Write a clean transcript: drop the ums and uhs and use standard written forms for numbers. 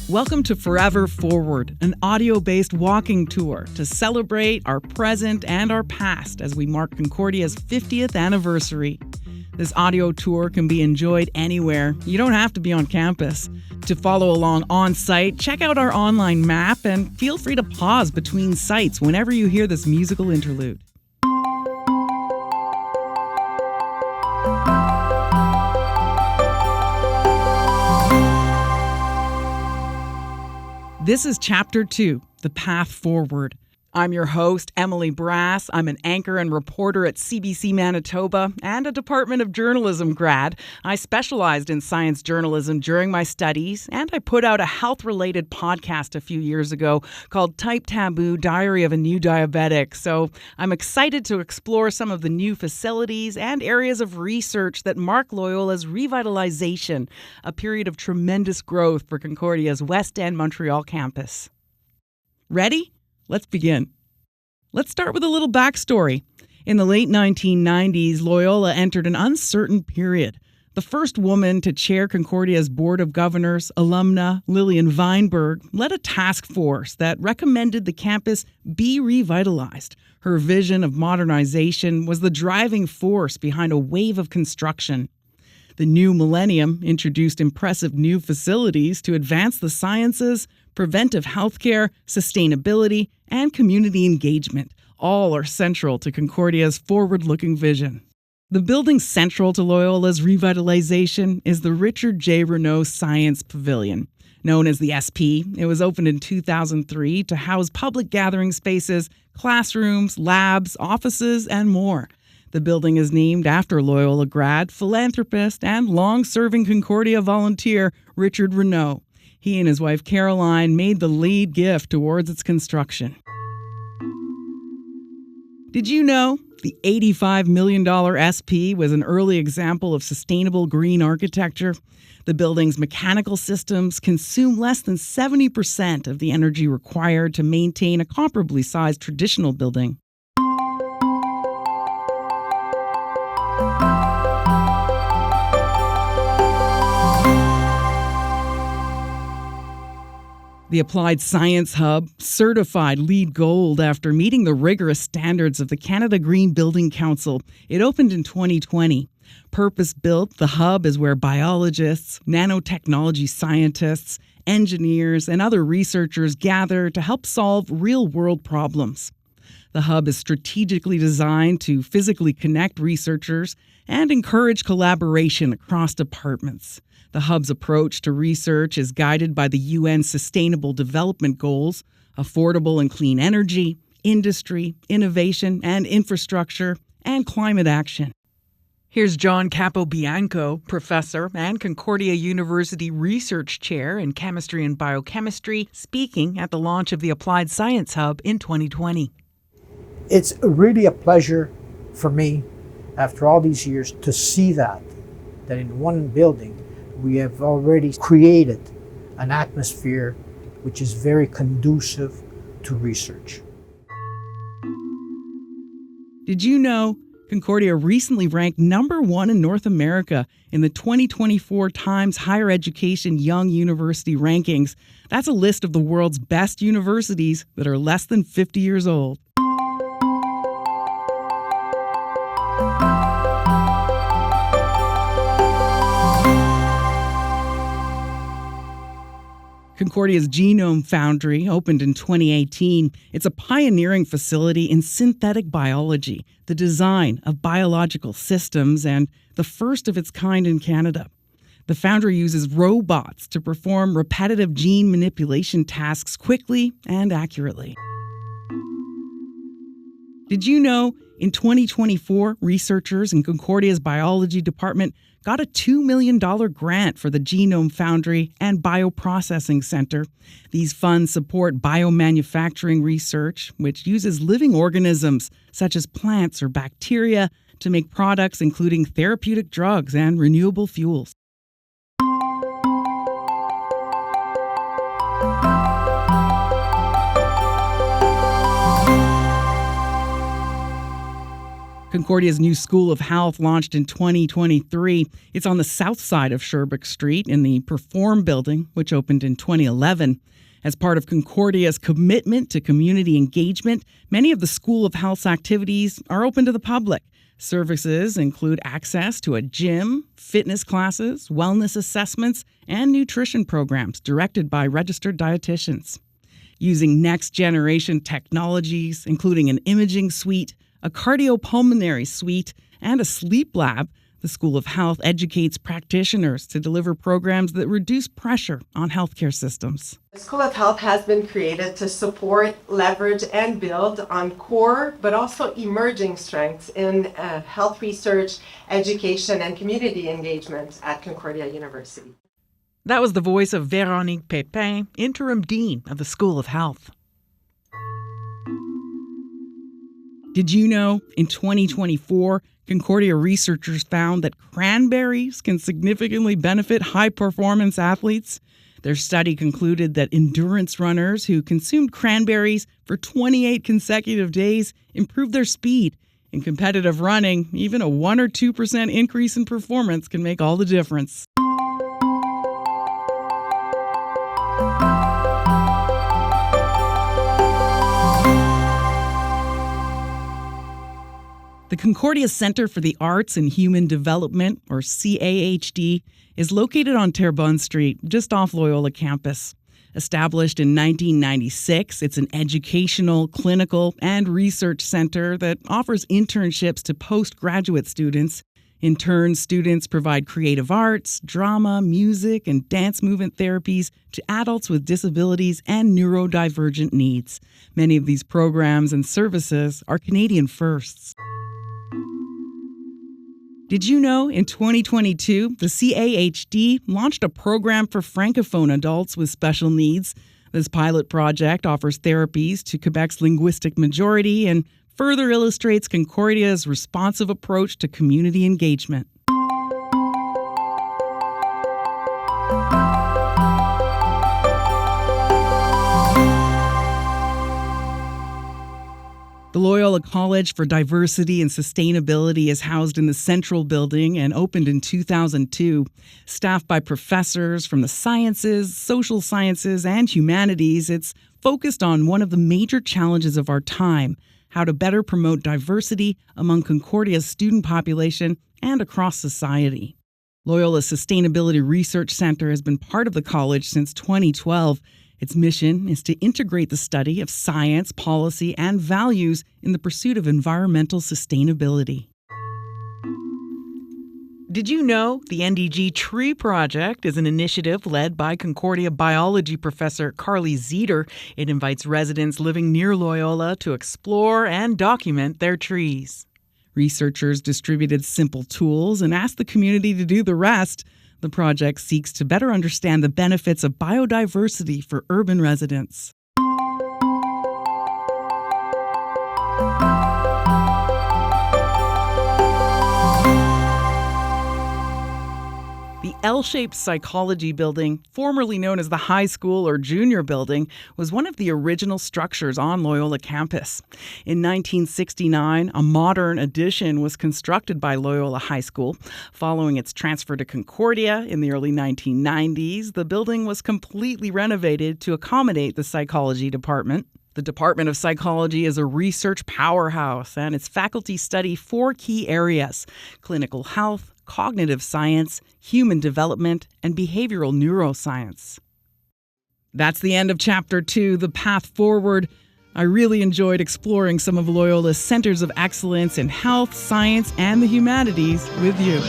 Welcome to Forever Forward, an audio-based walking tour to celebrate our present and our past as we mark Concordia's 50th anniversary. This audio tour can be enjoyed anywhere. You don't have to be on campus. To follow along on-site, check out our online map and feel free to pause between sites whenever you hear this musical interlude. This is Chapter 2, The Path Forward. I'm your host, Emily Brass. I'm an anchor and reporter at CBC Manitoba and a Department of Journalism grad. I specialized in science journalism during my studies, and I put out a health-related podcast a few years ago called Type Taboo, Diary of a New Diabetic. So I'm excited to explore some of the new facilities and areas of research that mark Loyola's revitalization, a period of tremendous growth for Concordia's West End Montreal campus. Ready? Let's begin. Let's start with a little backstory. In the late 1990s, Loyola entered an uncertain period. The first woman to chair Concordia's Board of Governors, alumna Lilian Vineberg, led a task force that recommended the campus be revitalized. Her vision of modernization was the driving force behind a wave of construction. The new millennium introduced impressive new facilities to advance the sciences, preventive healthcare, sustainability, and community engagement. All are central to Concordia's forward-looking vision. The building central to Loyola's revitalization is the Richard J. Renaud Science Pavilion. Known as the SP, it was opened in 2003 to house public gathering spaces, classrooms, labs, offices, and more. The building is named after Loyola grad, philanthropist, and long-serving Concordia volunteer Richard Renaud. He and his wife Caroline made the lead gift towards its construction. Did you know the $85 million SP was an early example of sustainable green architecture? The building's mechanical systems consume less than 70% of the energy required to maintain a comparably sized traditional building. The Applied Science Hub certified LEED Gold after meeting the rigorous standards of the Canada Green Building Council. It opened in 2020. Purpose-built, the hub is where biologists, nanotechnology scientists, engineers, and other researchers gather to help solve real-world problems. The hub is strategically designed to physically connect researchers and encourage collaboration across departments. The hub's approach to research is guided by the UN Sustainable Development Goals, affordable and clean energy, industry, innovation and infrastructure, and climate action. Here's John Capobianco, professor and Concordia University Research Chair in Chemistry and Biochemistry, speaking at the launch of the Applied Science Hub in 2020. It's really a pleasure for me, after all these years, to see that in one building, we have already created an atmosphere which is very conducive to research. Did you know Concordia recently ranked number 1 in North America in the 2024 Times Higher Education Young University Rankings? That's a list of the world's best universities that are less than 50 years old. Concordia's Genome Foundry opened in 2018. It's a pioneering facility in synthetic biology, the design of biological systems, and the first of its kind in Canada. The foundry uses robots to perform repetitive gene manipulation tasks quickly and accurately. Did you know in 2024, researchers in Concordia's biology department got a $2 million grant for the Genome Foundry and Bioprocessing Center. These funds support biomanufacturing research, which uses living organisms such as plants or bacteria to make products including therapeutic drugs and renewable fuels. Concordia's new School of Health launched in 2023. It's on the south side of Sherbrooke Street in the Perform building, which opened in 2011. As part of Concordia's commitment to community engagement, many of the School of Health's activities are open to the public. Services include access to a gym, fitness classes, wellness assessments, and nutrition programs directed by registered dietitians. Using next-generation technologies, including an imaging suite, a cardiopulmonary suite, and a sleep lab, the School of Health educates practitioners to deliver programs that reduce pressure on healthcare systems. The School of Health has been created to support, leverage, and build on core, but also emerging strengths in health research, education, and community engagement at Concordia University. That was the voice of Véronique Pépin, Interim Dean of the School of Health. Did you know in 2024, Concordia researchers found that cranberries can significantly benefit high-performance athletes? Their study concluded that endurance runners who consumed cranberries for 28 consecutive days improved their speed. In competitive running, even a 1 or 2% increase in performance can make all the difference. The Concordia Centre for the Arts and Human Development, or CAHD, is located on Terrebonne Street, just off Loyola Campus. Established in 1996, it's an educational, clinical, and research center that offers internships to postgraduate students. In turn, students provide creative arts, drama, music, and dance movement therapies to adults with disabilities and neurodivergent needs. Many of these programs and services are Canadian firsts. Did you know in 2022, the CAHD launched a program for Francophone adults with special needs? This pilot project offers therapies to Quebec's linguistic majority and further illustrates Concordia's responsive approach to community engagement. The Loyola College for Diversity and Sustainability is housed in the Central Building and opened in 2002. Staffed by professors from the sciences, social sciences, and humanities, it's focused on one of the major challenges of our time: how to better promote diversity among Concordia's student population and across society. Loyola's Sustainability Research Centre has been part of the college since 2012. Its mission is to integrate the study of science, policy, and values in the pursuit of environmental sustainability. Did you know the NDG Tree Project is an initiative led by Concordia biology professor Carly Zeter? It invites residents living near Loyola to explore and document their trees. Researchers distributed simple tools and asked the community to do the rest. The project seeks to better understand the benefits of biodiversity for urban residents. The L-shaped psychology building, formerly known as the high school or junior building, was one of the original structures on Loyola Campus. In 1969, a modern addition was constructed by Loyola High School. Following its transfer to Concordia in the early 1990s, the building was completely renovated to accommodate the psychology department. The Department of Psychology is a research powerhouse, and its faculty study 4 key areas: clinical health, cognitive science, human development, and behavioral neuroscience. That's the end of Chapter 2, The Path Forward. I really enjoyed exploring some of Loyola's centers of excellence in health, science, and the humanities with you.